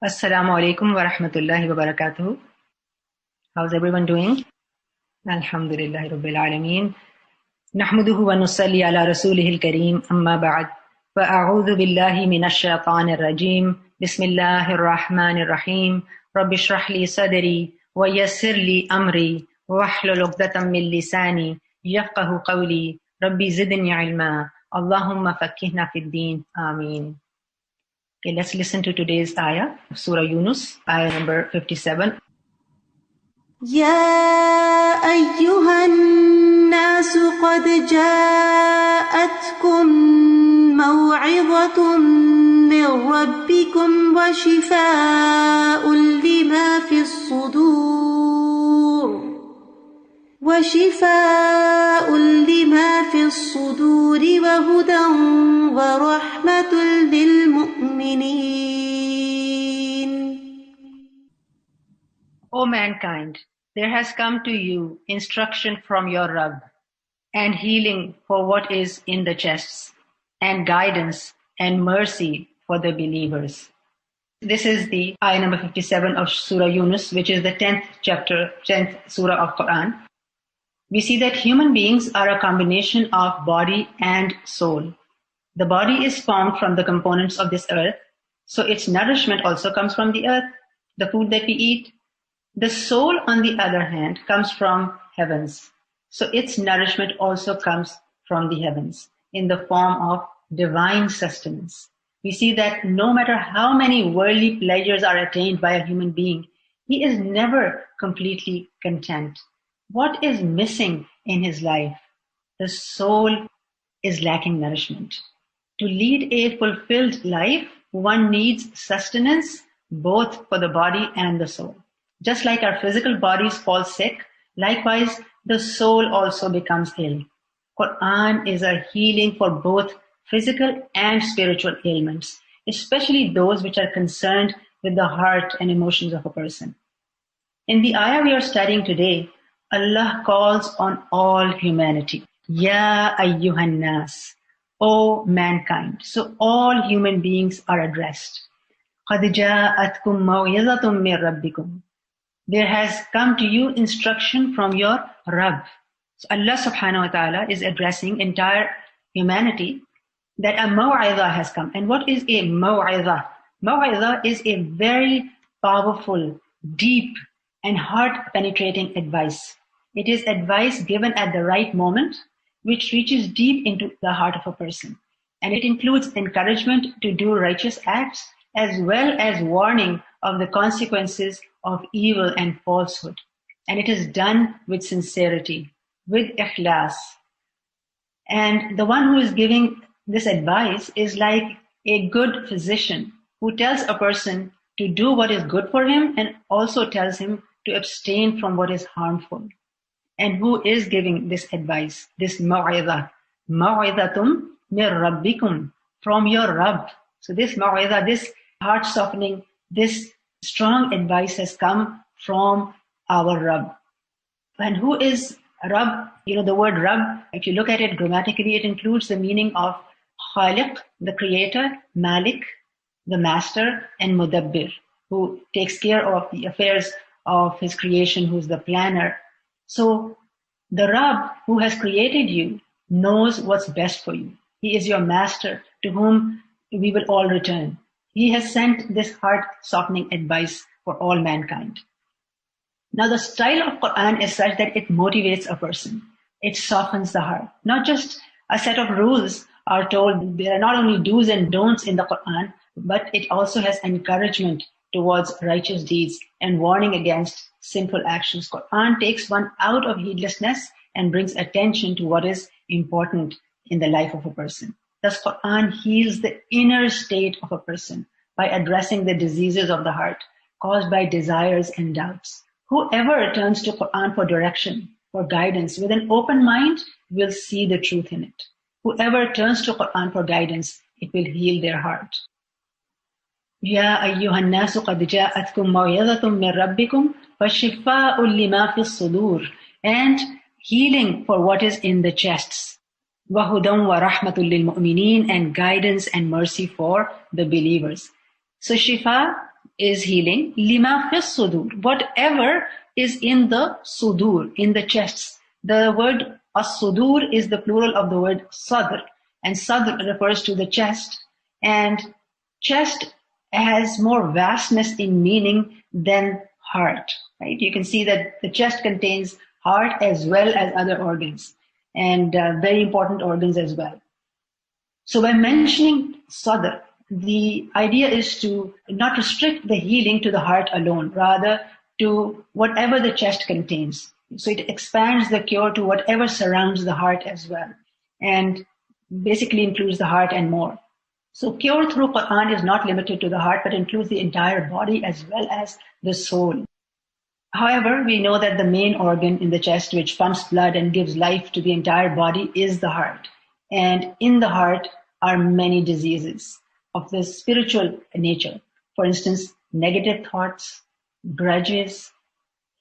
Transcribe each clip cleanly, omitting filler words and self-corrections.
Assalamu alaikum wa rahmatullahi wa barakatuh. How's everyone doing? Alhamdulillahi rabbil alameen. Nahmaduhu wa nusalli ala rasulihil kareem, amma ba'd. Fa a'udhu billahi minash shaitanir rajeem. Bismillahir rahmanir rahim. Rabbi shrah li sadri wa yassir li amri wahlul 'uqdatam min lisani yafqahu qawli. Rabbi zidni ilma. Allahumma faqqihna fid din. Ameen. Okay, let's listen to today's ayah of Surah Yunus, ayah number 57. يا أيها الناس قد جاءتكم موعظة من ربكم وشفاء لما في الصدور وهدى ورحمة للمؤمنين. O mankind, there has come to you instruction from your Rabb, and healing for what is in the chests, and guidance and mercy for the believers. This is the ayah number 57 of Surah Yunus, which is the 10th chapter, 10th surah of Quran. We see that human beings are a combination of body and soul. The body is formed from the components of this earth, so its nourishment also comes from the earth, the food that we eat. The soul, on the other hand, comes from heavens, so its nourishment also comes from the heavens in the form of divine sustenance. We see that no matter how many worldly pleasures are attained by a human being, he is never completely content. What is missing in his life? The soul is lacking nourishment. To lead a fulfilled life, one needs sustenance both for the body and the soul. Just like our physical bodies fall sick, likewise the soul also becomes ill. Quran is a healing for both physical and spiritual ailments, especially those which are concerned with the heart and emotions of a person. In the ayah we are studying today, Allah calls on all humanity. Ya ayyuhan nas, O mankind. So all human beings are addressed. Qad ja'atkum maw'izatun min rabbikum. There has come to you instruction from your Rabb. So Allah subhanahu wa ta'ala is addressing entire humanity that a maw'izah has come. And what is a maw'izah? Maw'izah is a very powerful, deep, and heart-penetrating advice. It is advice given at the right moment, which reaches deep into the heart of a person. And it includes encouragement to do righteous acts, as well as warning of the consequences of evil and falsehood. And it is done with sincerity, with ikhlas. And the one who is giving this advice is like a good physician who tells a person to do what is good for him and also tells him to abstain from what is harmful. And who is giving this advice, this maw'izah? Maw'izatum min rabbikum, from your Rabb. So this maw'izah, this heart softening, this strong advice has come from our Rabb. And who is Rabb? You know, the word Rabb, if you look at it grammatically, it includes the meaning of Khaliq, the creator, Malik, the master, and Mudabbir, who takes care of the affairs of his creation, who's the planner. So the Rabb who has created you knows what's best for you. He is your master to whom we will all return. He has sent this heart-softening advice for all mankind. Now the style of Quran is such that it motivates a person. It softens the heart. Not just a set of rules are told. There are not only do's and don'ts in the Quran, but it also has encouragement towards righteous deeds and warning against sinful actions. Quran takes one out of heedlessness and brings attention to what is important in the life of a person. Thus, Quran heals the inner state of a person by addressing the diseases of the heart caused by desires and doubts. Whoever turns to Quran for direction, for guidance, with an open mind, will see the truth in it. Whoever turns to Quran for guidance, it will heal their heart. Ya ayyuhan nasu qad ja'atkum maw'izatun min rabbikum wa shifaa'un lima fis sudur, and healing for what is in the chests. Wa hudan wa rahmatul lil mu'minin, and guidance and mercy for the believers. So shifa is healing. Lima fis sudur, whatever is in the sudur, in the chests. The word as-sudur is the plural of the word sadr, and sadr refers to the chest, and chest has more vastness in meaning than heart, right? You can see that the chest contains heart as well as other organs, and very important organs as well. So by mentioning sadr, the idea is to not restrict the healing to the heart alone, rather to whatever the chest contains. So it expands the cure to whatever surrounds the heart as well, and basically includes the heart and more. So cure through Quran is not limited to the heart, but includes the entire body as well as the soul. However, we know that the main organ in the chest which pumps blood and gives life to the entire body is the heart. And in the heart are many diseases of the spiritual nature. For instance, negative thoughts, grudges,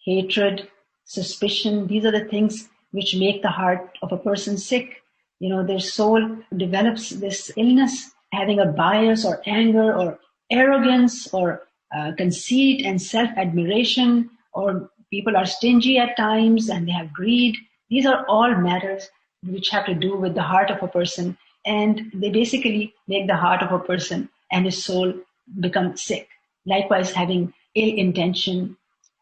hatred, suspicion. These are the things which make the heart of a person sick. Their soul develops this illness, having a bias or anger or arrogance or conceit and self-admiration, or people are stingy at times and they have greed. These are all matters which have to do with the heart of a person, and they basically make the heart of a person and his soul become sick. Likewise, having ill intention,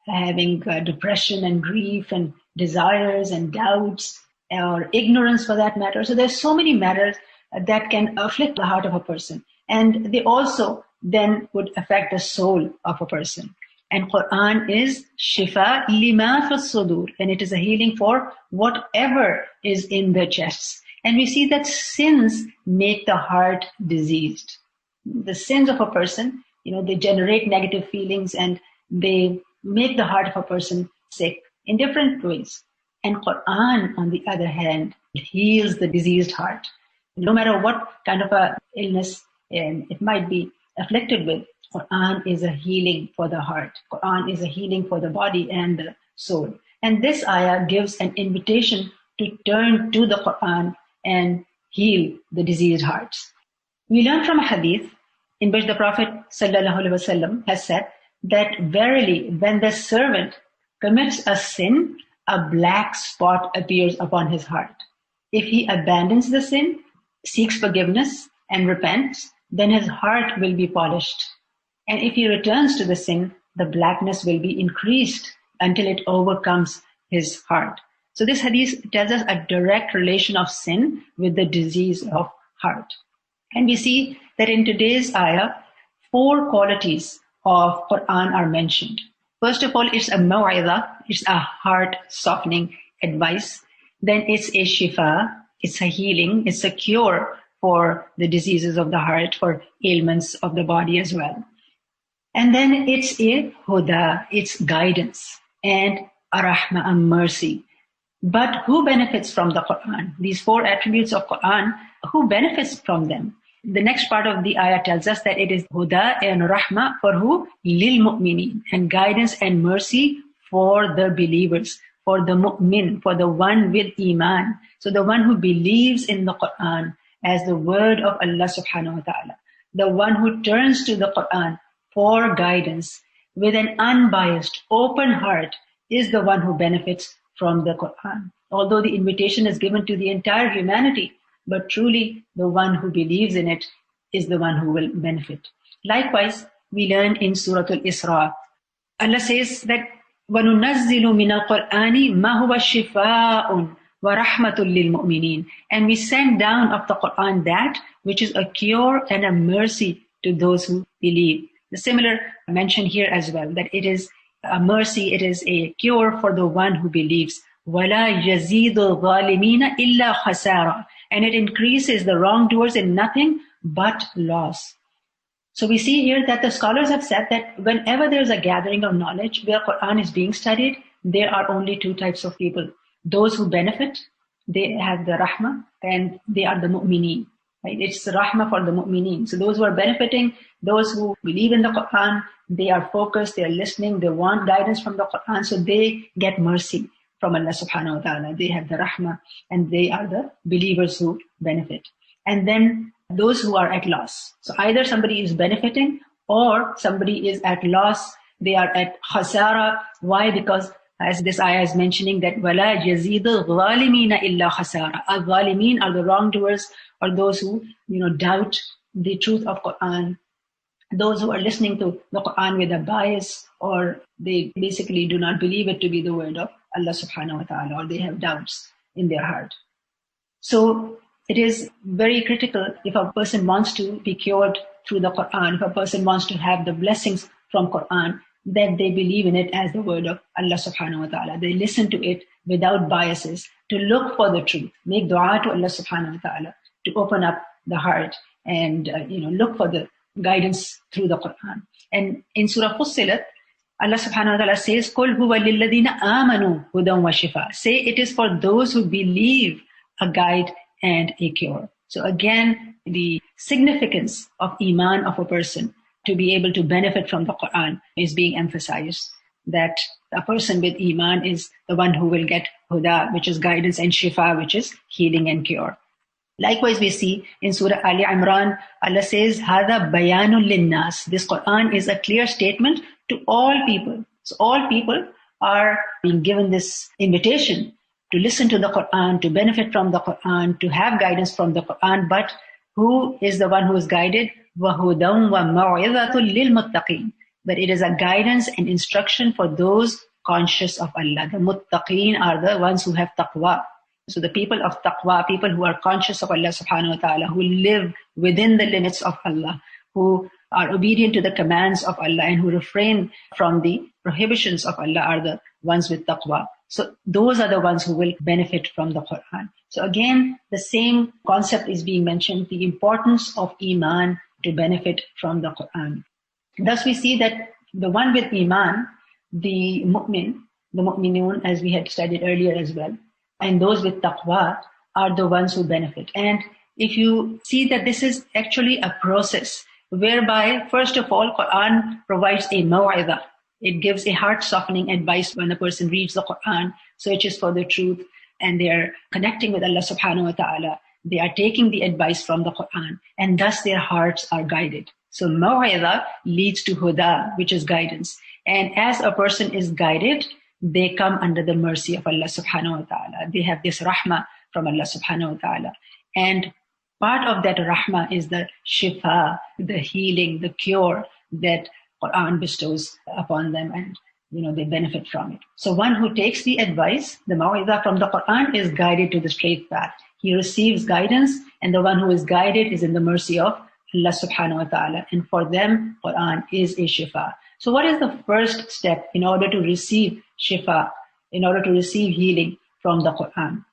having depression and grief and desires and doubts, or ignorance for that matter. So there's so many matters that can afflict the heart of a person, and they also then would affect the soul of a person. And Quran is shifa lima fis sudur, and it is a healing for whatever is in the chests. And we see that sins make the heart diseased. The sins of a person, they generate negative feelings and they make the heart of a person sick in different ways. And Quran, on the other hand, heals the diseased heart. No matter what kind of a illness it might be afflicted with, Quran is a healing for the heart. Quran is a healing for the body and the soul. And this ayah gives an invitation to turn to the Quran and heal the diseased hearts. We learn from a hadith in which the Prophet ﷺ has said that verily when the servant commits a sin, a black spot appears upon his heart. If he abandons the sin, seeks forgiveness and repents, then his heart will be polished. And if he returns to the sin, the blackness will be increased until it overcomes his heart. So this hadith tells us a direct relation of sin with the disease of heart. And we see that in today's ayah, 4 qualities of Quran are mentioned. First of all, it's a maw'idah, it's a heart-softening advice. Then it's a shifa, it's a healing, it's a cure for the diseases of the heart, for ailments of the body as well. And then it's a huda, it's guidance, and a rahmah, a mercy. But who benefits from the Quran? These 4 attributes of Quran, who benefits from them? The next part of the ayah tells us that it is huda and rahmah for who? Lil mu'minin, and guidance and mercy for the believers, for the mu'min, for the one with iman. So the one who believes in the Quran as the word of Allah subhanahu wa ta'ala, the one who turns to the Quran for guidance with an unbiased, open heart, is the one who benefits from the Quran. Although the invitation is given to the entire humanity, but truly the one who believes in it is the one who will benefit. Likewise, we learn in Surah Al-Isra, Allah says that وَنُنَزِّلُ مِنَ الْقُرْآنِ مَا هُوَ شِفَاءٌ وَرَحْمَةٌ لِلْمُؤْمِنِينَ. And we send down of the Quran that which is a cure and a mercy to those who believe. The similar mention here as well, that it is a mercy, it is a cure for the one who believes. وَلَا يَزِيدُ الظَّالِمِينَ إِلَّا خَسَارًا. And it increases the wrongdoers in nothing but loss. So we see here that the scholars have said that whenever there's a gathering of knowledge where Quran is being studied, there are only 2 types of people. Those who benefit, they have the rahmah, and they are the mu'mineen. Right? It's the rahmah for the mu'mineen. So those who are benefiting, those who believe in the Quran, they are focused, they are listening, they want guidance from the Quran, so they get mercy from Allah subhanahu wa ta'ala. They have the rahmah, and they are the believers who benefit. And then those who are at loss. So either somebody is benefiting or somebody is at loss, they are at khasara. Why? Because as this ayah is mentioning that وَلَا يَزِيدُ الظَّالِمِينَ إِلَّا خَسَارًا. Al-Zalimin are the wrongdoers, or those who doubt the truth of Quran, those who are listening to the Quran with a bias, or they basically do not believe it to be the word of Allah subhanahu wa ta'ala, or they have doubts in their heart. So it is very critical, if a person wants to be cured through the Quran, if a person wants to have the blessings from Quran, that they believe in it as the word of Allah subhanahu wa ta'ala. They listen to it without biases, to look for the truth, make dua to Allah subhanahu wa ta'ala, to open up the heart and look for the guidance through the Quran. And in Surah Fussilat, Allah subhanahu wa ta'ala says, قُلْ هُوَ لِلَّذِينَ آمَنُوا هُدًى وَشِفَاءً. Say it is for those who believe, a guide and a cure. So again, the significance of iman of a person to be able to benefit from the Quran is being emphasized, that a person with iman is the one who will get huda, which is guidance, and shifa, which is healing and cure. Likewise, we see in Surah Ali Imran, Allah says, هَذَا بَيَانٌ لِلنَّاسِ. This Quran is a clear statement to all people. So all people are being given this invitation to listen to the Quran, to benefit from the Quran, to have guidance from the Quran. But who is the one who is guided? وَهُدًى وَمَوْعِظَةٌ لِلْمُتَّقِينَ. But it is a guidance and instruction for those conscious of Allah. The muttaqeen are the ones who have taqwa. So the people of taqwa, people who are conscious of Allah subhanahu wa ta'ala, who live within the limits of Allah, who are obedient to the commands of Allah, and who refrain from the prohibitions of Allah, are the ones with taqwa. So those are the ones who will benefit from the Quran. So again, the same concept is being mentioned, the importance of iman to benefit from the Quran. Thus we see that the one with iman, the mu'min, the mu'minun, as we had studied earlier as well, and those with taqwa are the ones who benefit. And if you see that this is actually a process whereby, first of all, Quran provides a maw'idah. It gives a heart-softening advice when a person reads the Quran, searches for the truth, and they are connecting with Allah subhanahu wa ta'ala. They are taking the advice from the Quran, and thus their hearts are guided. So maw'idah leads to huda, which is guidance. And as a person is guided, they come under the mercy of Allah subhanahu wa ta'ala. They have this rahmah from Allah subhanahu wa ta'ala. And part of that rahmah is the shifa, the healing, the cure that Quran bestows upon them, and they benefit from it. So one who takes the advice, the maw'idah from the Quran, is guided to the straight path. He receives guidance, and the one who is guided is in the mercy of Allah subhanahu wa ta'ala. And for them, Quran is a shifa. So what is the first step in order to receive shifa, in order to receive healing from the Quran?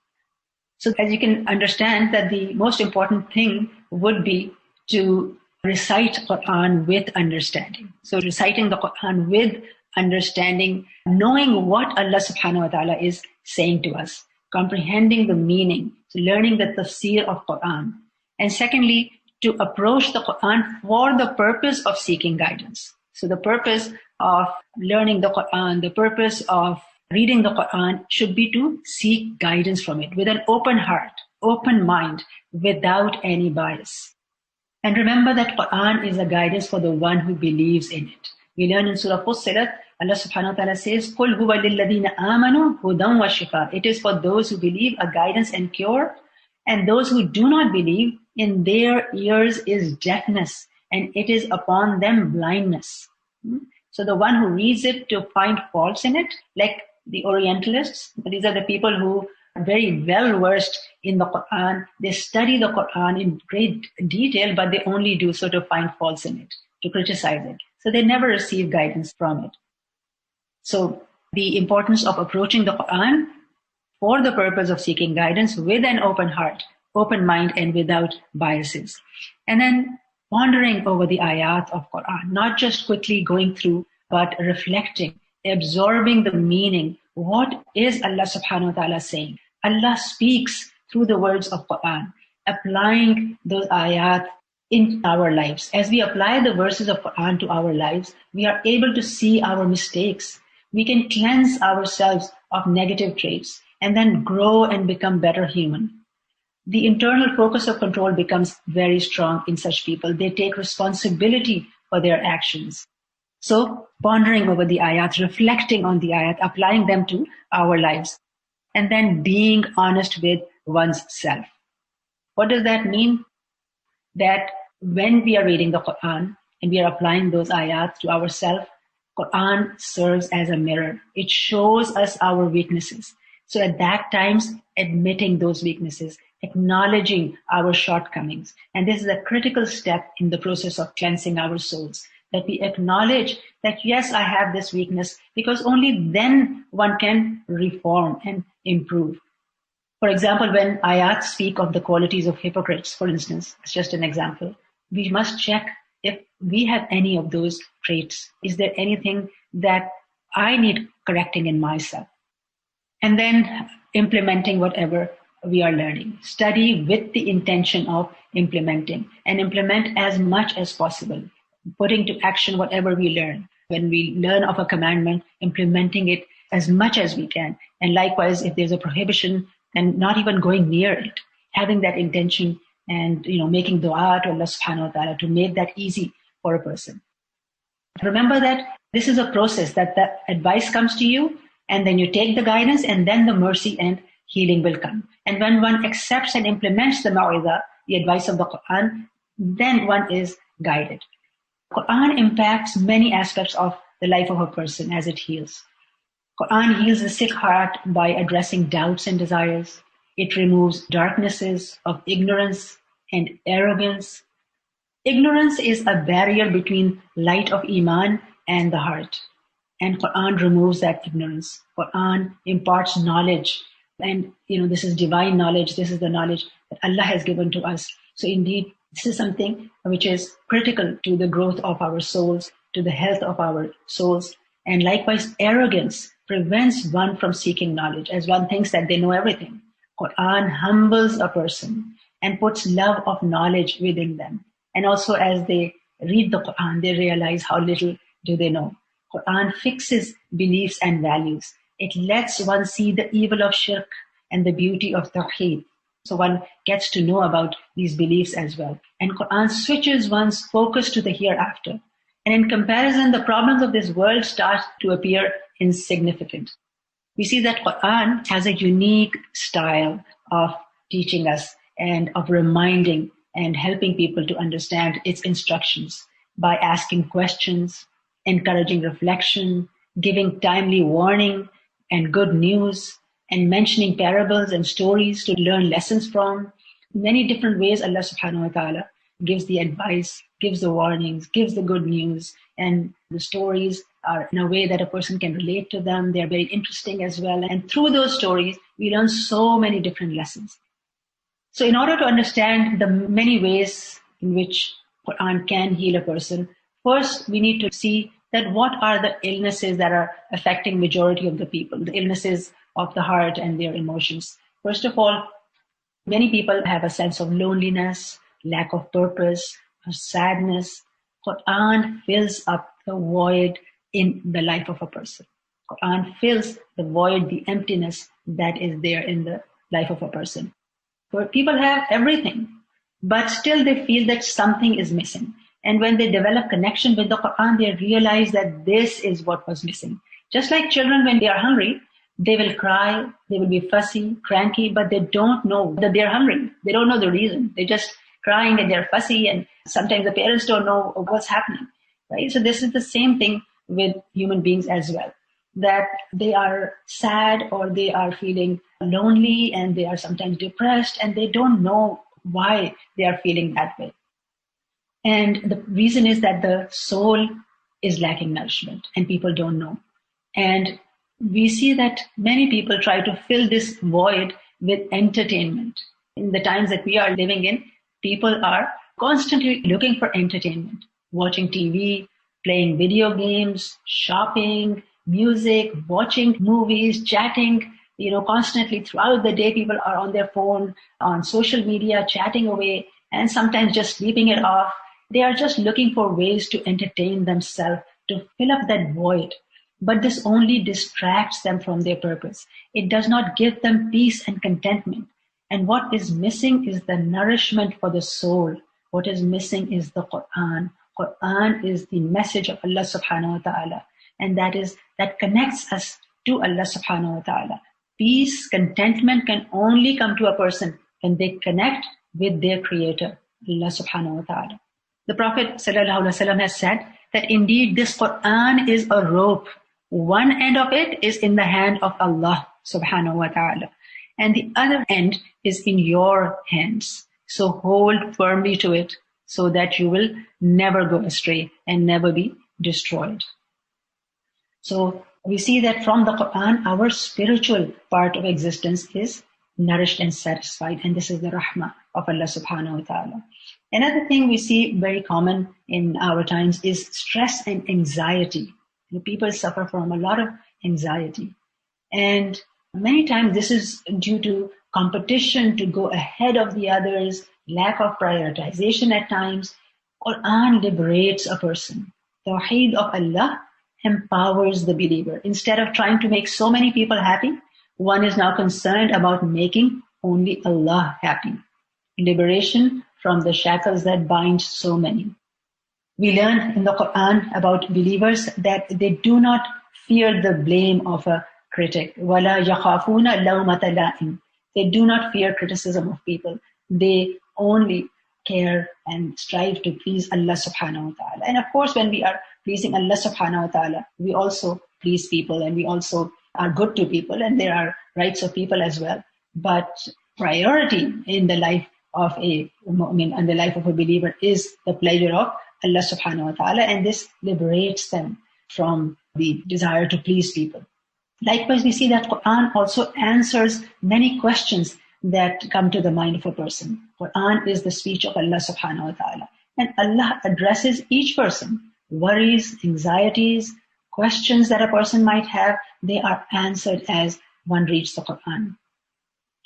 So as you can understand, that the most important thing would be to recite Quran with understanding. So reciting the Quran with understanding, knowing what Allah subhanahu wa ta'ala is saying to us, comprehending the meaning, so learning the tafsir of Quran. And secondly, to approach the Quran for the purpose of seeking guidance. So the purpose of learning the Quran, the purpose of reading the Quran should be to seek guidance from it with an open heart, open mind, without any bias. And remember that Quran is a guidance for the one who believes in it. We learn in Surah Fussilat, Allah subhanahu wa ta'ala says, قُلْ هُوَ لِلَّذِينَ آمَنُوا هُدًى وَشِفَاءً. It is for those who believe, a guidance and cure, and those who do not believe, in their ears is deafness, and it is upon them blindness. So the one who reads it to find faults in it, like the Orientalists, these are the people who are very well versed in the Quran. They study the Quran in great detail, but they only do so to find faults in it, to criticize it. So they never receive guidance from it. So the importance of approaching the Quran for the purpose of seeking guidance with an open heart, open mind, and without biases. And then pondering over the ayat of Quran, not just quickly going through, but reflecting, absorbing the meaning. What is Allah subhanahu wa ta'ala saying? Allah speaks through the words of Quran, applying those ayat in our lives. As we apply the verses of Quran to our lives, we are able to see our mistakes. We can cleanse ourselves of negative traits and then grow and become better human. The internal focus of control becomes very strong in such people. They take responsibility for their actions. So pondering over the ayat, reflecting on the ayat, applying them to our lives, and then being honest with one's self. What does that mean? That when we are reading the Quran and we are applying those ayat to ourselves, Quran serves as a mirror. It shows us our weaknesses. So at that times, admitting those weaknesses, acknowledging our shortcomings. And this is a critical step in the process of cleansing our souls, that we acknowledge that, yes, I have this weakness, because only then one can reform and improve. For example, when ayat speak of the qualities of hypocrites, for instance, it's just an example, we must check if we have any of those traits. Is there anything that I need correcting in myself? And then implementing whatever we are learning. Study with the intention of implementing, and implement as much as possible, putting to action whatever we learn. When we learn of a commandment, implementing it as much as we can. And likewise, if there's a prohibition, and not even going near it, having that intention and making dua to Allah subhanahu wa ta'ala to make that easy for a person. Remember that this is a process, that the advice comes to you, and then you take the guidance, and then the mercy and healing will come. And when one accepts and implements the ma'idha, the advice of the Quran, then one is guided. Quran impacts many aspects of the life of a person as it heals. Quran heals the sick heart by addressing doubts and desires. It removes darknesses of ignorance and arrogance. Ignorance is a barrier between light of Iman and the heart. And Quran removes that ignorance. Quran imparts knowledge. And this is divine knowledge. This is the knowledge that Allah has given to us. So indeed, this is something which is critical to the growth of our souls, to the health of our souls. And likewise, arrogance prevents one from seeking knowledge, as one thinks that they know everything. Quran humbles a person and puts love of knowledge within them. And also as they read the Quran, they realize how little do they know. Quran fixes beliefs and values. It lets one see the evil of shirk and the beauty of tawheed. So one gets to know about these beliefs as well. And Quran switches one's focus to the hereafter. And in comparison, the problems of this world start to appear insignificant. We see that Quran has a unique style of teaching us and of reminding and helping people to understand its instructions by asking questions, encouraging reflection, giving timely warning and good news, and mentioning parables and stories to learn lessons from. Many different ways Allah subhanahu wa ta'ala gives the advice, gives the warnings, gives the good news, and the stories are in a way that a person can relate to them. They're very interesting as well. And through those stories, we learn so many different lessons. So in order to understand the many ways in which Quran can heal a person, first we need to see that what are the illnesses that are affecting majority of the people, the illnesses of the heart and their emotions. First of all, many people have a sense of loneliness, lack of purpose, sadness. Quran fills up the void in the life of a person. Quran fills the void, the emptiness that is there in the life of a person. Where people have everything, but still they feel that something is missing. And when they develop connection with the Quran, they realize that this is what was missing. Just like children, when they are hungry, they will cry, they will be fussy, cranky, but they don't know that they're hungry. They don't know the reason. They're just crying and they're fussy, and sometimes the parents don't know what's happening, right? So this is the same thing with human beings as well, that they are sad or they are feeling lonely and they are sometimes depressed and they don't know why they are feeling that way. And the reason is that the soul is lacking nourishment and people don't know. And we see that many people try to fill this void with entertainment. In the times that we are living in, people are constantly looking for entertainment, watching TV, playing video games, shopping, music, watching movies, chatting, constantly throughout the day. People are on their phone, on social media, chatting away, and sometimes just sleeping it off. They are just looking for ways to entertain themselves, to fill up that void. But this only distracts them from their purpose. It does not give them peace and contentment. And what is missing is the nourishment for the soul. What is missing is the Quran. Quran is the message of Allah subhanahu wa ta'ala. And that connects us to Allah subhanahu wa ta'ala. Peace, contentment can only come to a person when they connect with their creator, Allah subhanahu wa ta'ala. The Prophet sallallahu alaihi wasallam has said that indeed this Quran is a rope. One end of it is in the hand of Allah subhanahu wa ta'ala, and the other end is in your hands. So hold firmly to it so that you will never go astray and never be destroyed. So we see that from the Quran, our spiritual part of existence is nourished and satisfied, and this is the rahmah of Allah subhanahu wa ta'ala. Another thing we see very common in our times is stress and anxiety. People suffer from a lot of anxiety. And many times this is due to competition to go ahead of the others, lack of prioritization at times. Quran liberates a person. Tawheed of Allah empowers the believer. Instead of trying to make so many people happy, one is now concerned about making only Allah happy. Liberation from the shackles that bind so many. We learn in the Quran about believers that they do not fear the blame of a critic. وَلَا يَخَافُونَ لَوْمَةَ لَائِمٍ. They do not fear criticism of people. They only care and strive to please Allah subhanahu wa ta'ala. And of course, when we are pleasing Allah subhanahu wa ta'ala, we also please people and we also are good to people, and there are rights of people as well. But priority in the life of a mu'min and the life of a believer is the pleasure of Allah subhanahu wa ta'ala, and this liberates them from the desire to please people. Likewise, we see that Quran also answers many questions that come to the mind of a person. Quran is the speech of Allah subhanahu wa ta'ala, and Allah addresses each person. Worries, anxieties, questions that a person might have, they are answered as one reads the Quran.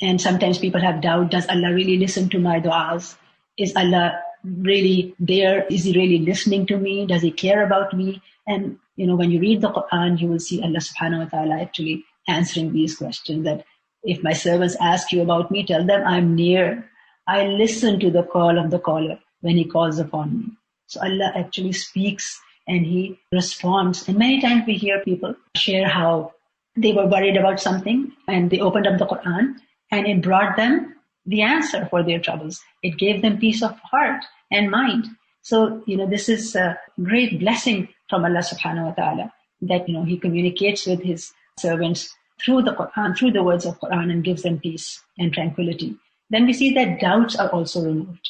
And sometimes people have doubt, does Allah really listen to my du'as? Is Allah really there? Is He really listening to me? Does He care about me? And when you read the Quran, you will see Allah subhanahu wa ta'ala actually answering these questions, that if my servants ask you about me, tell them I'm near. I listen to the call of the caller when he calls upon me. So Allah actually speaks and He responds. And many times we hear people share how they were worried about something and they opened up the Quran and it brought them the answer for their troubles. It gave them peace of heart and mind. So, this is a great blessing from Allah subhanahu wa ta'ala, that, He communicates with His servants through the Quran, through the words of Quran, and gives them peace and tranquility. Then we see that doubts are also removed.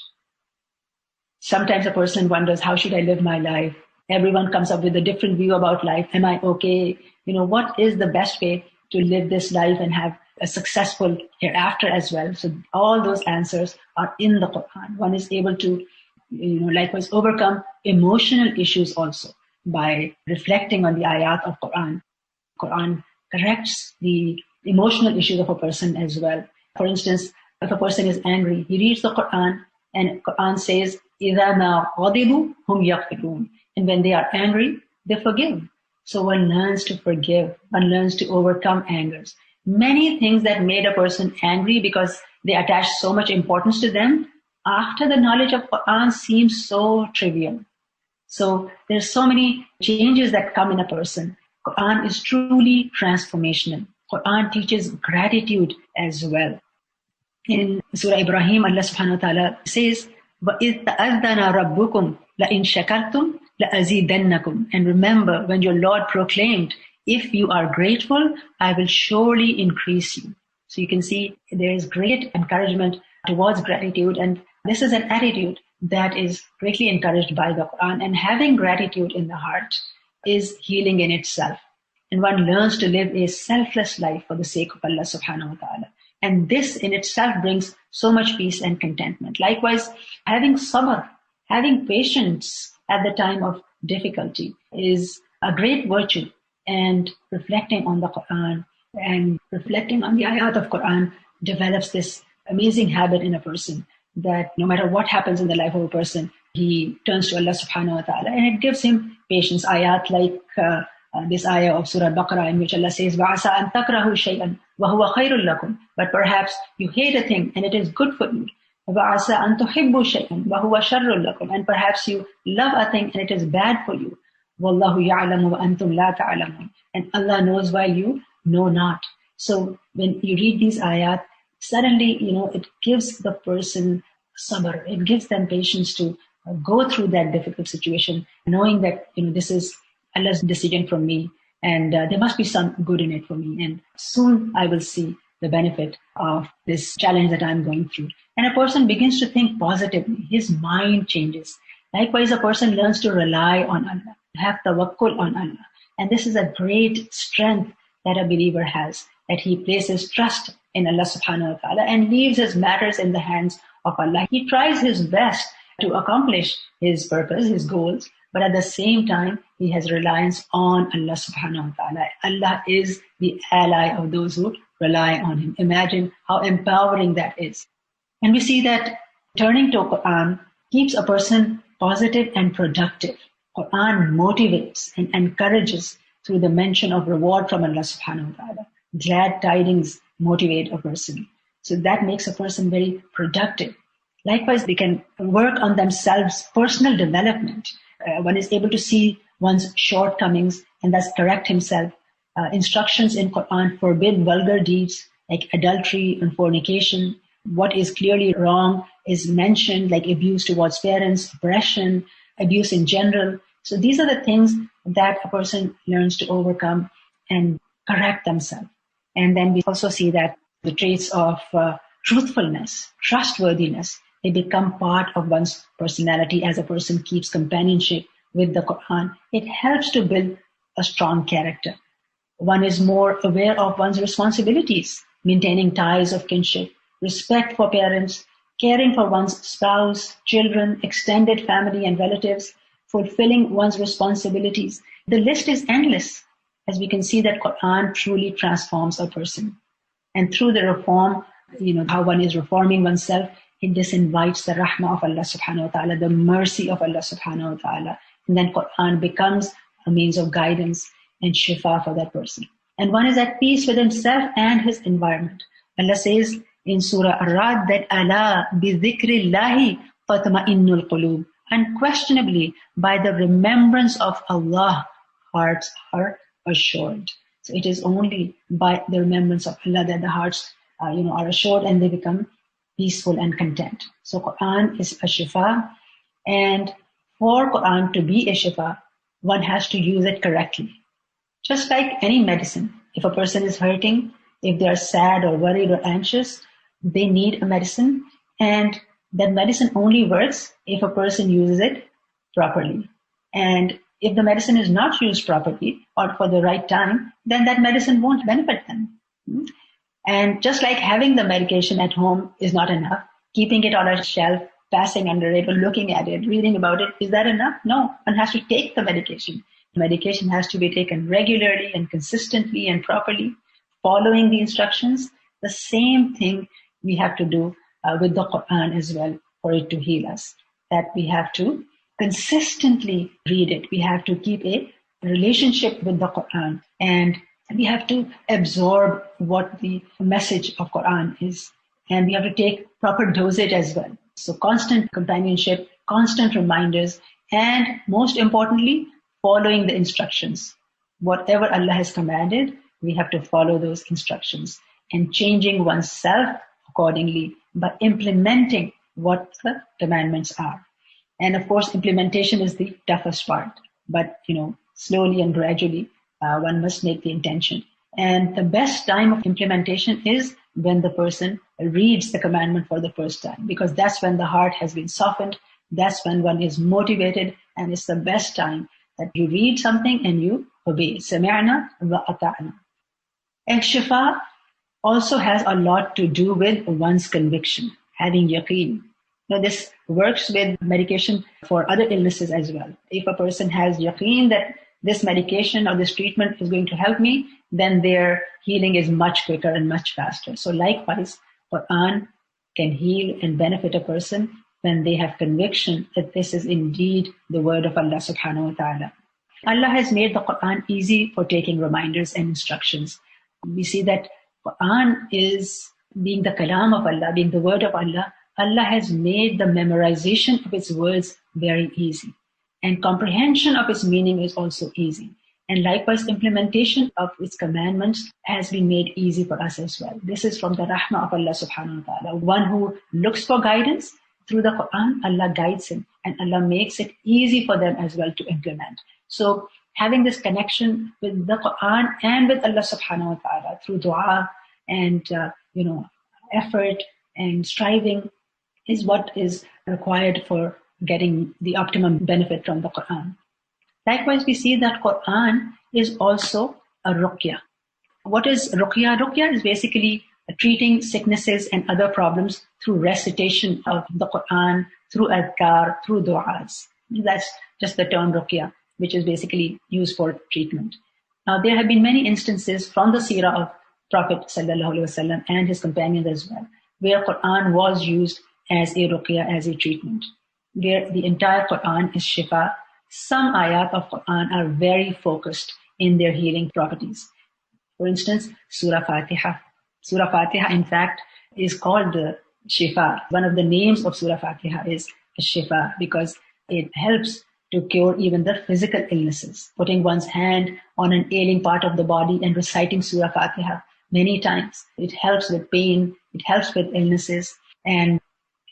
Sometimes a person wonders, how should I live my life? Everyone comes up with a different view about life. Am I okay? What is the best way to live this life and have a successful hereafter as well? So all those answers are in the Quran. One is able to, likewise overcome emotional issues also by reflecting on the ayat of Quran. Quran corrects the emotional issues of a person as well. For instance, if a person is angry, he reads the Quran, and Quran says, إِذَا مَا غَضِبُوا هُمْ يَغْفِرُونَ. And when they are angry, they forgive. So one learns to forgive. One learns to overcome angers. Many things that made a person angry because they attached so much importance to them, after the knowledge of Quran, seems so trivial. So there's so many changes that come in a person. Quran is truly transformational. Quran teaches gratitude as well. In Surah Ibrahim, Allah subhanahu wa ta'ala says, وَإِذْ تَأَذَّنَ رَبُّكُمْ لَإِنْ شَكَرْتُمْ لَأَزِيدَنَّكُمْ. And remember when your Lord proclaimed, if you are grateful, I will surely increase you. So you can see there is great encouragement towards gratitude, and this is an attitude that is greatly encouraged by the Quran. And having gratitude in the heart is healing in itself. And one learns to live a selfless life for the sake of Allah subhanahu wa ta'ala. And this in itself brings so much peace and contentment. Likewise, having sabr, having patience at the time of difficulty is a great virtue. And reflecting on the Quran and reflecting on the ayat of Quran develops this amazing habit in a person, that no matter what happens in the life of a person, he turns to Allah subhanahu wa ta'ala, and it gives him patience. Ayat like this ayah of Surah Baqarah, in which Allah says, وَعَسَىٰ أَن تَكْرَهُ شَيْئًا وَهُوَ خَيْرٌ لَكُمْ. But perhaps you hate a thing and it is good for you. وَعَسَىٰ أَن تُحِبُّوا شَيْئًا وَهُوَ شَرٌّ لَكُمْ. And perhaps you love a thing and it is bad for you. وَاللَّهُ يَعْلَمُ وَأَنْتُمْ لَا تَعْلَمُونَ. And Allah knows while you know not. So when you read these ayat, suddenly, it gives the person sabr. It gives them patience to go through that difficult situation, knowing that, this is Allah's decision from me, and there must be some good in it for me. And soon I will see the benefit of this challenge that I'm going through. And a person begins to think positively. His mind changes. Likewise, a person learns to rely on Allah, have tawakkul on Allah. And this is a great strength that a believer has, that he places trust in Allah subhanahu wa ta'ala and leaves his matters in the hands of Allah. He tries his best to accomplish his purpose, his goals, but at the same time, he has reliance on Allah subhanahu wa ta'ala. Allah is the ally of those who rely on him. Imagine how empowering that is. And we see that turning to Quran keeps a person positive and productive. Quran motivates and encourages through the mention of reward from Allah subhanahu wa ta'ala. Glad tidings motivate a person. So that makes a person very productive. Likewise, they can work on themselves, personal development. One is able to see one's shortcomings and thus correct himself. Instructions in Quran forbid vulgar deeds like adultery and fornication. What is clearly wrong is mentioned, like abuse towards parents, oppression, abuse in general. So these are the things that a person learns to overcome and correct themselves. And then we also see that the traits of truthfulness, trustworthiness, they become part of one's personality as a person keeps companionship with the Quran. It helps to build a strong character. One is more aware of one's responsibilities, maintaining ties of kinship, respect for parents, caring for one's spouse, children, extended family and relatives, fulfilling one's responsibilities. The list is endless, as we can see that Quran truly transforms a person. And through the reform, how one is reforming oneself, this invites the rahmah of Allah subhanahu wa ta'ala, the mercy of Allah subhanahu wa ta'ala. And then Quran becomes a means of guidance and shifa for that person. And one is at peace with himself and his environment. Allah says in Surah Ar-Ra'd that Allah bi dhikrillahi tatma'innul qulub. Unquestionably, by the remembrance of Allah, hearts are assured. So it is only by the remembrance of Allah that the hearts are assured and they become peaceful and content. So Quran is a shifa, and for Quran to be a shifa, one has to use it correctly. Just like any medicine, if a person is hurting, if they are sad or worried or anxious, they need a medicine, and that medicine only works if a person uses it properly. And if the medicine is not used properly or for the right time, then that medicine won't benefit them. And just like having the medication at home is not enough, keeping it on a shelf, passing under it, or looking at it, reading about it, is that enough? No, one has to take the medication. The medication has to be taken regularly and consistently and properly, following the instructions. The same thing we have to do with the Quran as well for it to heal us. That we have to consistently read it. We have to keep a relationship with the Quran, and we have to absorb what the message of Quran is. And we have to take proper dosage as well. So constant companionship, constant reminders, and most importantly, following the instructions. Whatever Allah has commanded, we have to follow those instructions and changing oneself accordingly by implementing what the commandments are. And of course, implementation is the toughest part. But, slowly and gradually, one must make the intention. And the best time of implementation is when the person reads the commandment for the first time, because that's when the heart has been softened. That's when one is motivated, and it's the best time that you read something and you obey. Sami'na wa ata'na. And shifa also has a lot to do with one's conviction, having yaqeen. This works with medication for other illnesses as well. If a person has yaqeen that this medication or this treatment is going to help me, then their healing is much quicker and much faster. So likewise, Quran can heal and benefit a person when they have conviction that this is indeed the word of Allah subhanahu wa ta'ala. Allah has made the Quran easy for taking reminders and instructions. We see that Quran is being the kalam of Allah, being the word of Allah, Allah has made the memorization of its words very easy. And comprehension of its meaning is also easy. And likewise, implementation of its commandments has been made easy for us as well. This is from the rahmah of Allah subhanahu wa ta'ala. One who looks for guidance through the Quran, Allah guides him, and Allah makes it easy for them as well to implement. So having this connection with the Quran and with Allah subhanahu wa ta'ala through dua and effort and striving is what is required for getting the optimum benefit from the Quran. Likewise, we see that Quran is also a ruqya. What is ruqya? Ruqya is basically treating sicknesses and other problems through recitation of the Quran, through adhkar, through du'as. That's just the term ruqya, which is basically used for treatment. Now, there have been many instances from the seerah of Prophet ﷺ and his companions as well, where Quran was used as a ruqya, as a treatment, where the entire Quran is shifa. Some ayat of Quran are very focused in their healing properties. For instance, Surah Fatiha. Surah Fatiha, in fact, is called the shifa. One of the names of Surah Fatiha is shifa because it helps to cure even the physical illnesses. Putting one's hand on an ailing part of the body and reciting Surah Fatiha many times. It helps with pain, it helps with illnesses. And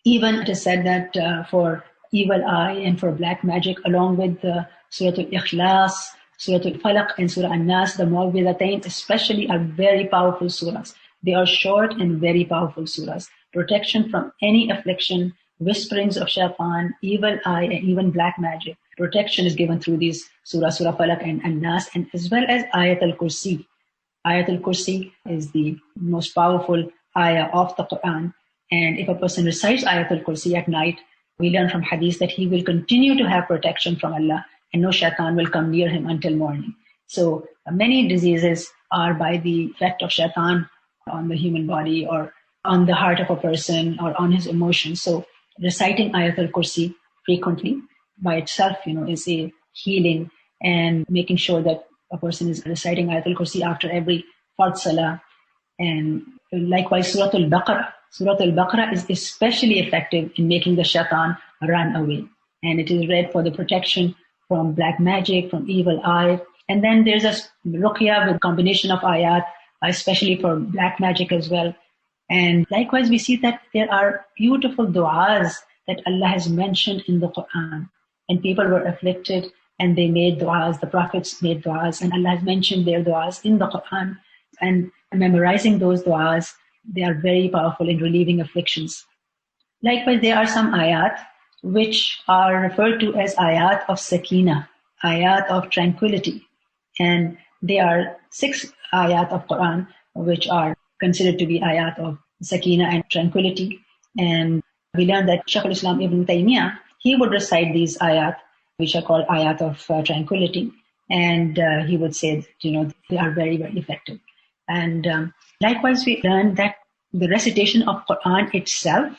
even it is said that for evil eye and for black magic, along with Surah Al-Ikhlas, Surah Al-Falaq and Surah An-Nas, the Mu'awwidhatayn especially are very powerful surahs. They are short and very powerful surahs. Protection from any affliction, whisperings of shaitan, evil eye, and even black magic. Protection is given through these surahs, Surah Falaq and An-Nas, and as well as Ayat al-Kursi. Ayat al-Kursi is the most powerful ayah of the Quran. And if a person recites Ayat al-Kursi at night, we learn from hadith that he will continue to have protection from Allah and no shaitan will come near him until morning. So many diseases are by the effect of shaitan on the human body or on the heart of a person or on his emotions. So reciting Ayat al-Kursi frequently by itself, is a healing, and making sure that a person is reciting Ayat al-Kursi after every fard salah. And likewise, Surah Al-Baqarah. Surah Al-Baqarah is especially effective in making the shaitan run away. And it is read for the protection from black magic, from evil eye. And then there's a ruqya with combination of ayat, especially for black magic as well. And likewise, we see that there are beautiful du'as that Allah has mentioned in the Quran. And people were afflicted and they made du'as, the prophets made du'as, and Allah has mentioned their du'as in the Quran. And memorizing those du'as, they are very powerful in relieving afflictions. Likewise, there are some ayat which are referred to as ayat of sakina, ayat of tranquility. And there are 6 ayat of Quran which are considered to be ayat of sakina and tranquility. And we learned that Shaykh al-Islam Ibn Taymiyyah, he would recite these ayat, which are called ayat of tranquility. And he would say, they are very, very effective. And likewise, we learned that the recitation of Quran itself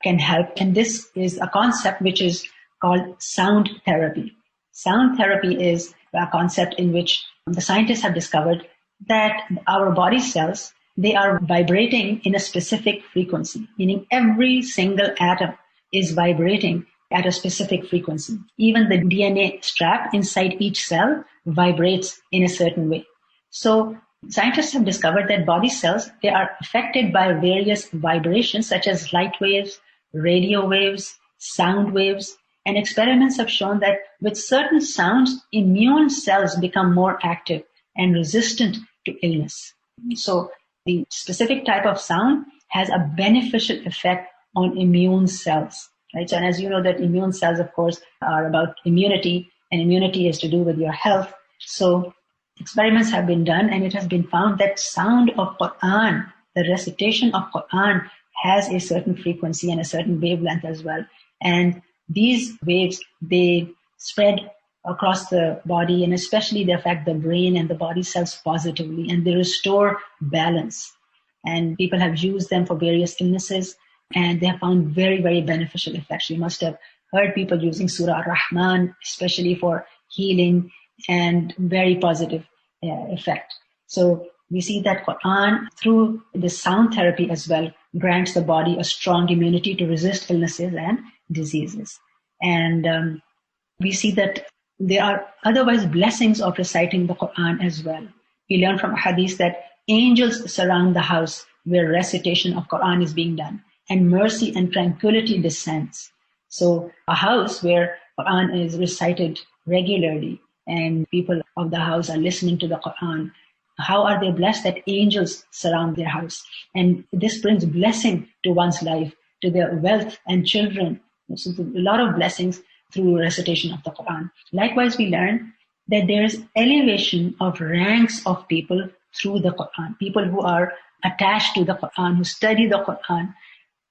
can help. And this is a concept which is called sound therapy. Sound therapy is a concept in which the scientists have discovered that our body cells, they are vibrating in a specific frequency, meaning every single atom is vibrating at a specific frequency. Even the DNA strap inside each cell vibrates in a certain way. So scientists have discovered that body cells, they are affected by various vibrations such as light waves, radio waves, sound waves, and experiments have shown that with certain sounds, immune cells become more active and resistant to illness. So the specific type of sound has a beneficial effect on immune cells, right? So, and as you know that immune cells, of course, are about immunity, and immunity is to do with your health. So experiments have been done, and it has been found that sound of Quran, the recitation of Quran, has a certain frequency and a certain wavelength as well. And these waves, they spread across the body, and especially they affect the brain and the body cells positively, and they restore balance. And people have used them for various illnesses, and they have found very, very beneficial effects. You must have heard people using Surah Ar-Rahman, especially for healing, and very positive effect. So we see that Quran, through the sound therapy as well, grants the body a strong immunity to resist illnesses and diseases. And we see that there are otherwise blessings of reciting the Quran as well. We learn from a hadith that angels surround the house where recitation of Quran is being done, and mercy and tranquility descends. So a house where Quran is recited regularly and people of the house are listening to the Quran, how are they blessed that angels surround their house? And this brings blessing to one's life, to their wealth and children. So a lot of blessings through recitation of the Quran. Likewise, we learn that there is elevation of ranks of people through the Quran. People who are attached to the Quran, who study the Quran,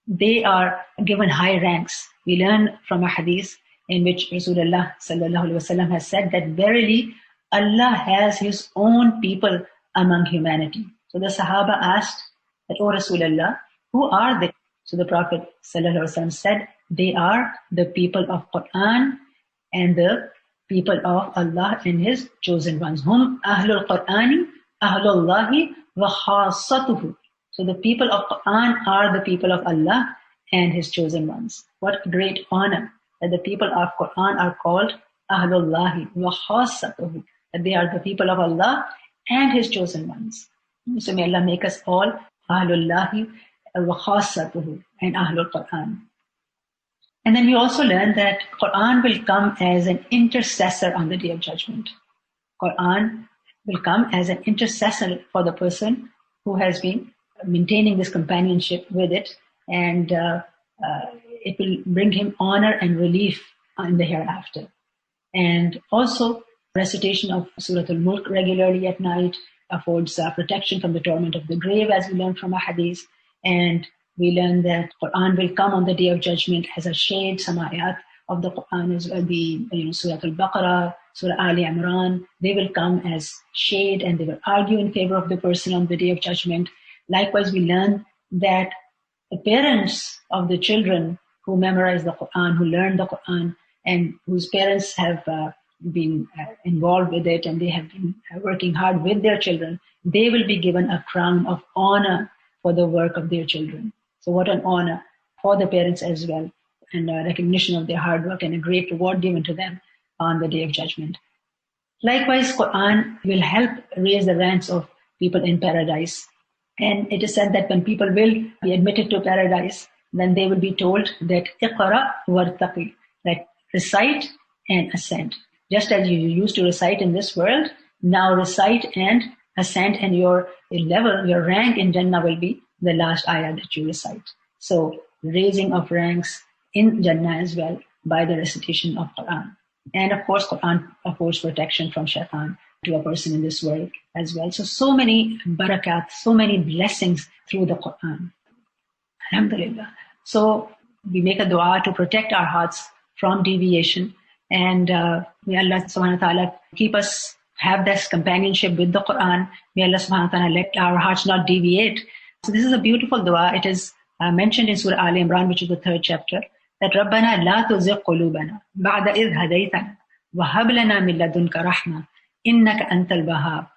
they are given high ranks. We learn from a hadith in which Rasulullah sallallahu alaihi wasallam has said that verily Allah has His own people among humanity. So the Sahaba asked that, "O Rasulullah, who are they?" So the Prophet sallallahu alaihi wasallam said, "They are the people of Quran and the people of Allah and His chosen ones. Hum ahlul Qur'ani, ahlullahi wa khassatuhu." So the people of Quran are the people of Allah and His chosen ones. What great honor that the people of Quran are called ahlullahi wa khassatuhu, that they are the people of Allah and His chosen ones. So may Allah make us all ahlullahi wa khassatuhu and ahlul Quran. And then we also learn that Quran will come as an intercessor on the Day of Judgment. Quran will come as an intercessor for the person who has been maintaining this companionship with it, and it will bring him honor and relief in the hereafter. And also, recitation of Surah Al-Mulk regularly at night affords protection from the torment of the grave, as we learn from a hadith. And we learn that Quran will come on the Day of Judgment as a shade. Some ayat of the Quran is Surah Al-Baqarah, Surah Ali Imran. They will come as shade and they will argue in favor of the person on the Day of Judgment. Likewise, we learn that the parents of the children who memorize the Quran, who learn the Quran, and whose parents have been involved with it and they have been working hard with their children, they will be given a crown of honor for the work of their children. So what an honor for the parents as well, and a recognition of their hard work and a great reward given to them on the Day of Judgment. Likewise, Quran will help raise the ranks of people in paradise. And it is said that when people will be admitted to paradise, then they will be told that Iqra wartaqi, that recite and ascend. Just as you used to recite in this world, now recite and ascend, and your level, your rank in Jannah will be the last ayah that you recite. So raising of ranks in Jannah as well by the recitation of Quran. And of course, Quran affords protection from shaitan to a person in this world as well. So many barakat, so many blessings through the Quran. Alhamdulillah. So we make a dua to protect our hearts from deviation, and may Allah subhanahu wa ta'ala keep us, have this companionship with the Quran. May Allah subhanahu wa ta'ala let our hearts not deviate. So this is a beautiful dua. It is mentioned in Surah Ali Imran, which is the 3rd chapter, that رَبَّنَا لَا تُزِغْ قُلُوبَنَا بَعْدَ إِذْ هَدَيْتَنَا وَهَبْ لَنَا مِن لَدُنْكَ رَحْمَةً إِنَّكَ أَنْتَ الْوَهَّابُ.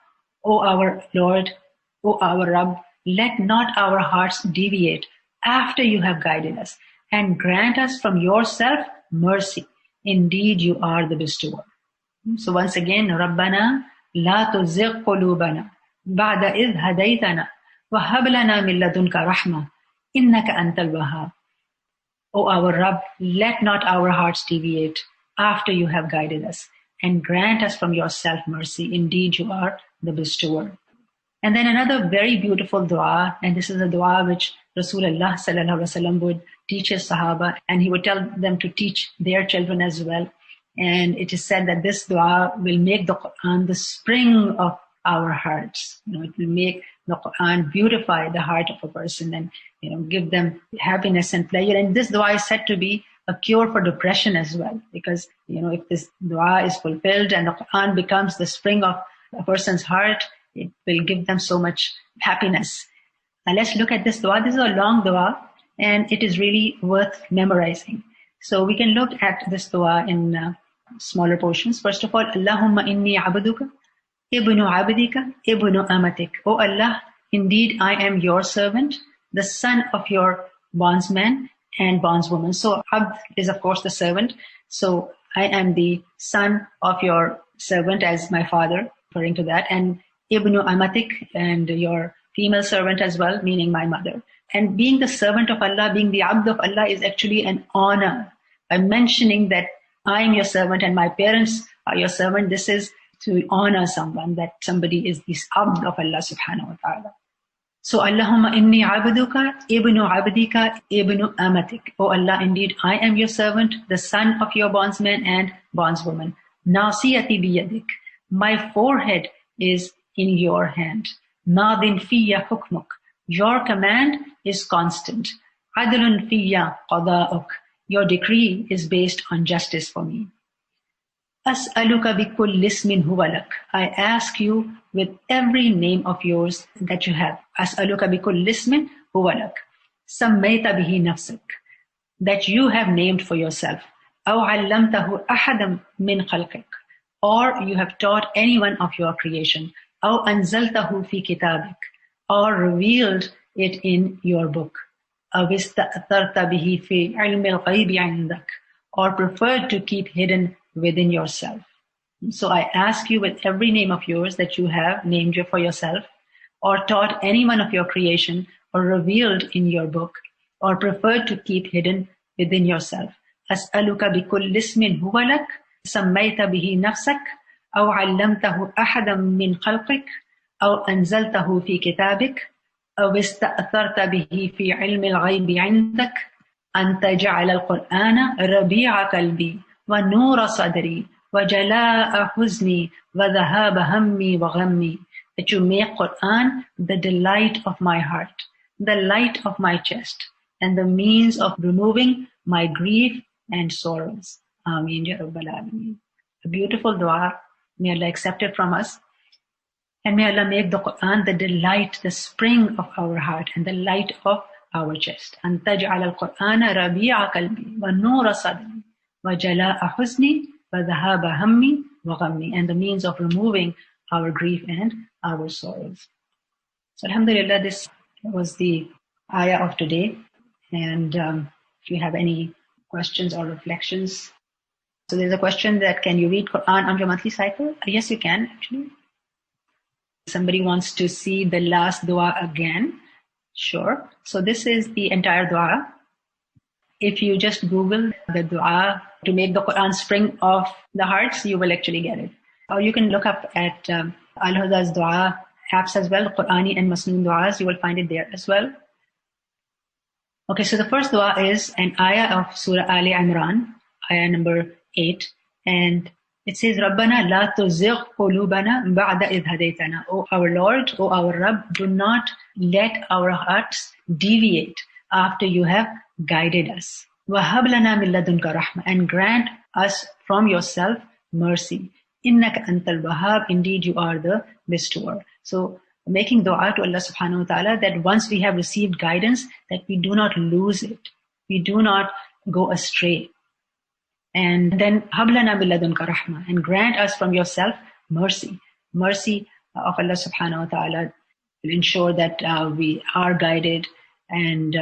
O our Lord, O our Rabb, let not our hearts deviate after you have guided us, and grant us from yourself mercy. Indeed, you are the bestower. So once again, رَبَّنَا لَا تُزِغْ قُلُوبَنَا بَعْدَ إِذْ هَدَيْتَنَا وَهَبْ لَنَا مِن لَدُنْكَ رَحْمَةً إِنَّكَ أَنْتَ الْوَهَّابُ. O our Rabb, let not our hearts deviate after you have guided us, and grant us from yourself mercy. Indeed, you are the bestower. And then another very beautiful dua, and this is a dua which Rasulullah sallallahu alaihi wasallam would teach his Sahaba, and he would tell them to teach their children as well. And it is said that this dua will make the Quran the spring of our hearts. It will make the Quran beautify the heart of a person and give them happiness and pleasure. And this dua is said to be a cure for depression as well, because if this dua is fulfilled and the Quran becomes the spring of a person's heart, it will give them so much happiness. Now let's look at this dua. This is a long dua, and it is really worth memorizing. So we can look at this dua in smaller portions. First of all, Allahumma inni abduka, ibnu abdika, ibnu amatik. O Allah, indeed I am your servant, the son of your bondsman and bondswoman. So abd is of course the servant. So I am the son of your servant as my father, referring to that, and ibnu amatik, and your female servant as well, meaning my mother. And being the servant of Allah, being the abd of Allah is actually an honor. By mentioning that I am your servant and my parents are your servant, this is to honor someone, that somebody is this abd of Allah subhanahu wa ta'ala. So Allahumma inni abduka ibnu abdika ibnu amatik. Oh Allah, indeed I am your servant, the son of your bondsman and bondswoman. Nasiyati biyadik. My forehead is in your hand. Nadin fiyya hukmuk. Your command is constant. Adlun fiyya qada'uk. Your decree is based on justice for me. As'aluka bikulli ismin huwa lak. I ask you with every name of yours that you have. As'aluka bikulli ismin huwa lak. Sammayta bihi nafsak. That you have named for yourself. Aw 'allamtahu ahadan min khalqik. Or you have taught anyone of your creation. Aw anzaltahu fi kitabik. Or revealed it in your book. Aw ista'tharta bihi fi 'ilmi al-ghaybi 'indak. Or preferred to keep hidden within yourself. So I ask you with every name of yours that you have named you for yourself, or taught anyone of your creation, or revealed in your book, or preferred to keep hidden within yourself. As'aluka bikulli ismin huwa lak, sammayta bihi nafsak, aw 'allamtahu ahadan min khalqik, aw anzaltahu fi kitabik, aw ista'tharta bihi fi 'ilmi al-ghaybi 'indak, an taj'ala al-Qur'ana rabi'a qalbi wa nura sadri wa jala'a huzni wa dhahaba hammi wa ghammi. That you make Qur'an the delight of my heart, the light of my chest, and the means of removing my grief and sorrows. Ameen ya Rabbal Alameen. A beautiful dua. May Allah accept it from us. And may Allah make the Qur'an the delight, the spring of our heart and the light of our chest. An taj'ala al-Qur'ana rabi'a qalbi wa nura sadri wa jala'a huzni wa dhahaba hammi wa ghammi. And the means of removing our grief and our sorrows. So alhamdulillah, this was the ayah of today. And if you have any questions or reflections. So there's a question that, can you read Quran on your monthly cycle? Yes, you can actually. Somebody wants to see the last dua again. Sure. So this is the entire dua. If you just Google the dua to make the Quran spring of the hearts, you will actually get it. Or you can look up at Al-Huda's dua apps as well, Qur'ani and Masnoon duas. You will find it there as well. Okay, so the first dua is an ayah of Surah Ali Imran, ayah number 8. And it says, Rabbana la tuzigh qulubana ba'da idh hadaytana. O our Lord, O our Rabb, do not let our hearts deviate after you have guided us. Wahab lana min ladunka rahma. And grant us from yourself mercy. Innaka antal wahhab. Indeed, you are the bestower. So making dua to Allah subhanahu wa ta'ala that once we have received guidance, that we do not lose it. We do not go astray. And then, hablana billadunka rahma, and grant us from yourself mercy. Mercy of Allah subhanahu wa ta'ala will ensure that we are guided and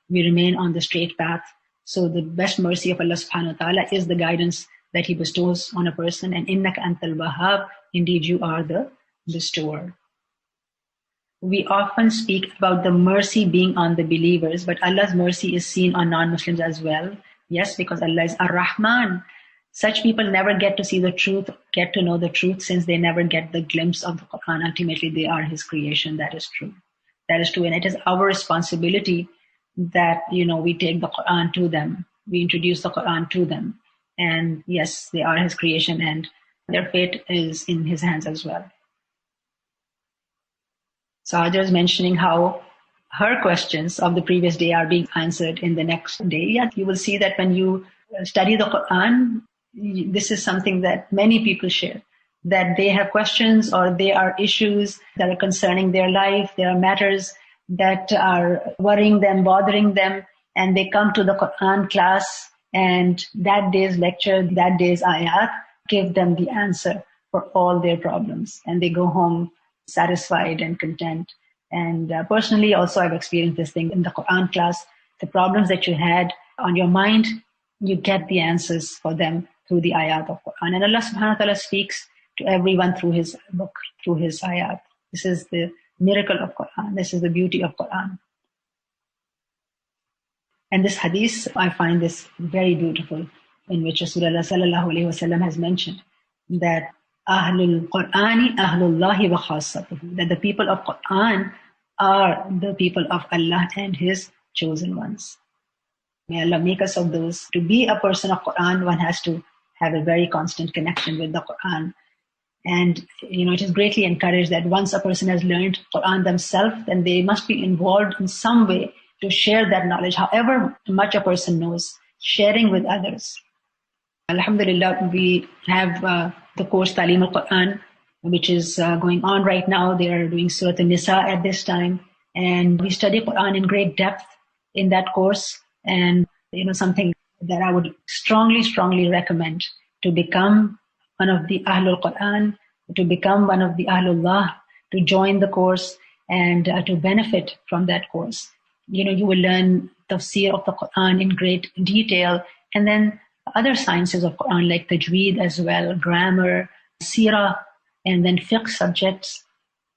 we remain on the straight path. So the best mercy of Allah subhanahu wa ta'ala is the guidance that He bestows on a person. And innaka antal wahhab, indeed you are the bestower. We often speak about the mercy being on the believers, but Allah's mercy is seen on non-Muslims as well. Yes, because Allah is Ar-Rahman. Such people never get to see the truth, get to know the truth, since they never get the glimpse of the Quran. Ultimately, they are His creation. That is true. That is true. And it is our responsibility that, we take the Quran to them. We introduce the Quran to them. And yes, they are His creation and their fate is in His hands as well. So Ajar is mentioning how her questions of the previous day are being answered in the next day. Yeah, you will see that when you study the Quran, this is something that many people share, that they have questions or there are issues that are concerning their life. There are matters that are worrying them, bothering them, and they come to the Quran class and that day's lecture, that day's ayat, give them the answer for all their problems. And they go home satisfied and content. And personally, also, I've experienced this thing in the Quran class. The problems that you had on your mind, you get the answers for them through the ayat of Quran. And Allah subhanahu wa ta'ala speaks to everyone through his book, through his ayat. This is the miracle of Quran. This is the beauty of Quran. And this hadith, I find this very beautiful, in which Rasulullah sallallahu alayhi wa sallam has mentioned that Ahlul Qur'ani Ahlullahi wa khassatuhu, that the people of Quran are the people of Allah and his chosen ones. May Allah make us of those. To be a person of Quran, one has to have a very constant connection with the Quran. And, it is greatly encouraged that once a person has learned Quran themselves, then they must be involved in some way to share that knowledge, however much a person knows, sharing with others. Alhamdulillah, we have the course Talim-ul-Quran, which is going on right now. They are doing Surah An-Nisa at this time. And we study Quran in great depth in that course. And, something that I would strongly, strongly recommend to become one of the Ahlul Quran, to become one of the Ahlullah, to join the course and to benefit from that course. You will learn tafsir of the Quran in great detail, and then other sciences of Quran like tajweed as well, grammar, seerah, and then fiqh subjects.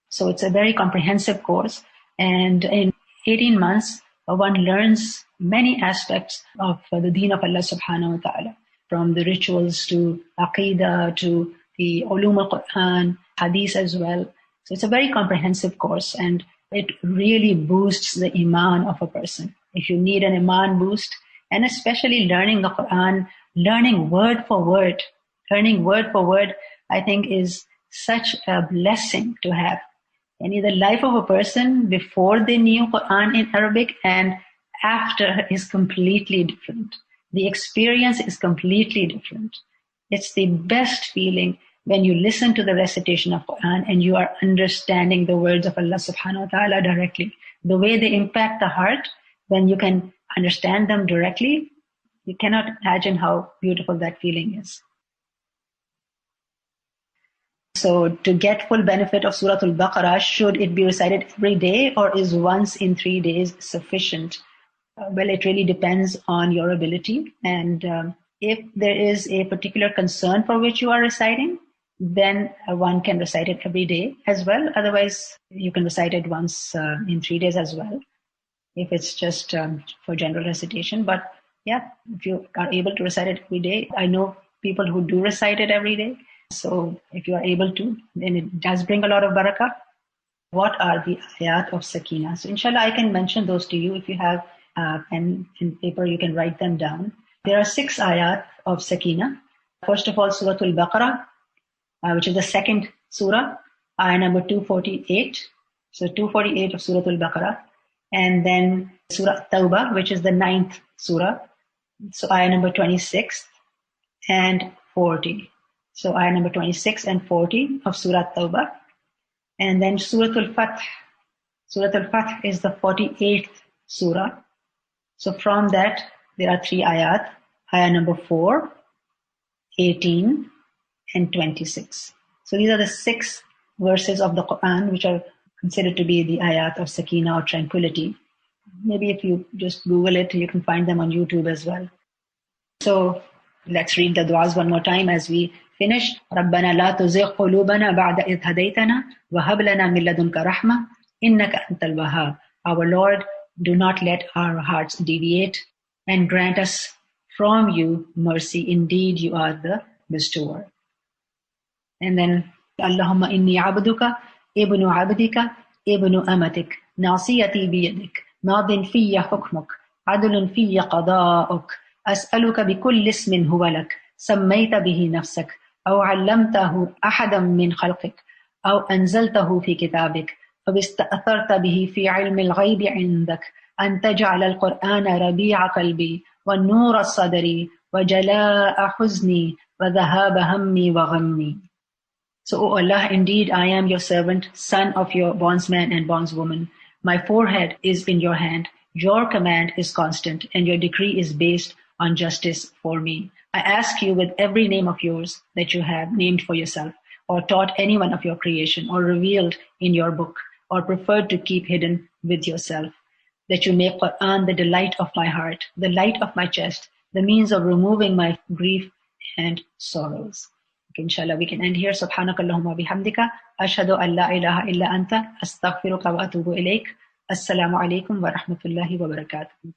So it's a very comprehensive course. And in 18 months, one learns many aspects of the deen of Allah subhanahu wa ta'ala, from the rituals to aqidah to the ulum al-Quran, hadith as well. So it's a very comprehensive course, and it really boosts the iman of a person. If you need an iman boost, and especially learning the Quran, learning word for word, I think is such a blessing to have. And the life of a person before they knew Quran in Arabic and after is completely different. The experience is completely different. It's the best feeling when you listen to the recitation of Quran and you are understanding the words of Allah subhanahu wa ta'ala directly. The way they impact the heart, when you can understand them directly, you cannot imagine how beautiful that feeling is. So to get full benefit of Surah Al-Baqarah, should it be recited every day, or is once in 3 days sufficient? Well, it really depends on your ability. And if there is a particular concern for which you are reciting, then one can recite it every day as well. Otherwise, you can recite it once in 3 days as well, if it's just for general recitation. But yeah, if you are able to recite it every day, I know people who do recite it every day. So if you are able to, then it does bring a lot of barakah. What are the ayat of Sakina? So inshallah, I can mention those to you. If you have pen and paper, you can write them down. There are 6 ayat of Sakina. First of all, Surah Al-Baqarah, which is the second surah, ayah number 248. So 248 of Surah Al-Baqarah. And then Surah Tawbah, which is the 9th surah. So ayah number 26 and 40. So ayah number 26 and 40 of Surah Tawbah. And then Surah Al-Fath. Surah Al-Fath is the 48th surah. So from that, there are 3 ayat. Ayah number 4, 18, and 26. So these are the 6 verses of the Quran which are considered to be the ayat of Sakina or tranquility. Maybe if you just Google it, you can find them on YouTube as well. So let's read the du'as one more time as we finish. رَبَّنَا لَا تُزِغْ قُلُوبَنَا بَعْدَ إِذْ هَدَيْتَنَا وَهَبْ لَنَا مِن لَدُنْكَ رَحْمَةً إِنَّكَ أَنْتَ الْوَهَّابُ. Our Lord, do not let our hearts deviate and grant us from you mercy. Indeed, you are the bestower. And then, Allahumma inni abduka, ibnu abdika, ibnu amatik, nasiyati biyadik, madin fiyya hukmuk, adlun fiyya qada'uk, as'aluka bikulli ismin huwa lak, sammayta bihi nafsak, aw 'allamtahu ahadan min khalqik, aw anzaltahu fi kitabik, aw ista'tharta bihi fi 'ilmi al-ghaybi 'indak, an taj'ala al-Qur'ana rabi'a qalbi, wa nura sadri, wa jala'a huzni, wa dhahaba hammi wa ghammi. So, O Allah, indeed I am your servant, son of your bondsman and bondswoman. My forehead is in your hand. Your command is constant, and your decree is based on justice for me. I ask you with every name of yours that you have named for yourself, or taught anyone of your creation, or revealed in your book, or preferred to keep hidden with yourself. That you make Quran the delight of my heart, the light of my chest, the means of removing my grief and sorrows. Okay, inshallah, we can end here. Subhanakallahumma bihamdika. Ashhadu an la ilaha illa anta. Astaghfiruka wa atubu ilayk. Assalamu alaikum wa rahmatullahi wa barakatuh.